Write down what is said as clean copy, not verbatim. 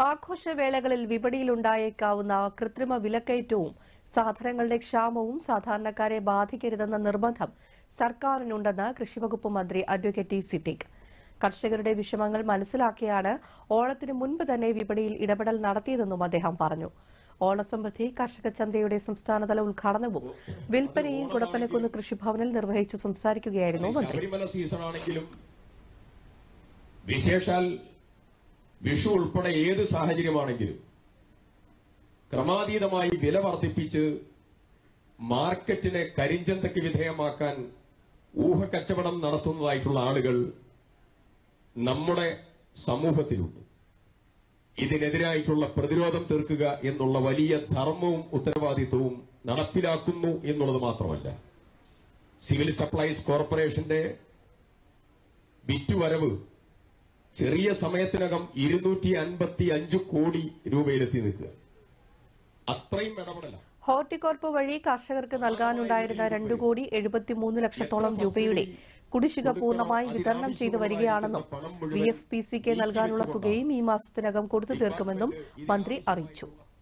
ആഘോഷവേളകളിൽ വിപണിയിലുണ്ടായേക്കാവുന്ന കൃത്രിമ വിലക്കയറ്റവും സാധനങ്ങളുടെ ക്ഷാമവും സാധാരണക്കാരെ ബാധിക്കരുതെന്ന നിർബന്ധം സർക്കാരിനുണ്ടെന്ന് കൃഷിവകുപ്പ് മന്ത്രി അഡ്വക്കേറ്റ് ടി സിദ്ദീഖ്. കർഷകരുടെ വിഷമങ്ങൾ മനസ്സിലാക്കിയാണ് ഓണത്തിന് മുൻപ് തന്നെ വിപണിയിൽ ഇടപെടൽ നടത്തിയതെന്നും അദ്ദേഹം പറഞ്ഞു. ഓണസമൃദ്ധി കർഷക ചന്തയുടെ സംസ്ഥാനതല ഉദ്ഘാടനവും വിൽപ്പനയും കുടപ്പനക്കുന്ന് കൃഷിഭവനിൽ നിർവഹിച്ചു സംസാരിക്കുകയായിരുന്നു മന്ത്രി. വിഷു ഉൾപ്പെടെ ഏത് സാഹചര്യമാണെങ്കിലും ക്രമാതീതമായി വില വർദ്ധിപ്പിച്ച് മാർക്കറ്റിനെ കരിഞ്ചന്തയ്ക്ക് വിധേയമാക്കാൻ ഊഹക്കച്ചവടം നടത്തുന്നതായിട്ടുള്ള ആളുകൾ നമ്മുടെ സമൂഹത്തിലുണ്ട്. ഇതിനെതിരായിട്ടുള്ള പ്രതിരോധം തീർക്കുക എന്നുള്ള വലിയ ധർമ്മവും ഉത്തരവാദിത്വവും നടപ്പിലാക്കുന്നു എന്നുള്ളത് മാത്രമല്ല, സിവിൽ സപ്ലൈസ് കോർപ്പറേഷന്റെ വിറ്റുവരവ് ചെറിയ സമയത്തിനകം 255 കോടി രൂപയിലെത്തി നിൽക്കുക. അത്രയും ഇടപെടല. ഹോർട്ടികോർപ്പ് വഴി കർഷകർക്ക് നൽകാനുണ്ടായിരുന്ന 2,73,00,000 രൂപയുടെ കുടിശ്ശിക പൂർണ്ണമായി വിതരണം ചെയ്തു വരികയാണെന്നും VFPCക്ക് നൽകാനുള്ള തുകയും ഈ മാസത്തിനകം കൊടുത്തു തീർക്കുമെന്നും മന്ത്രി അറിയിച്ചു.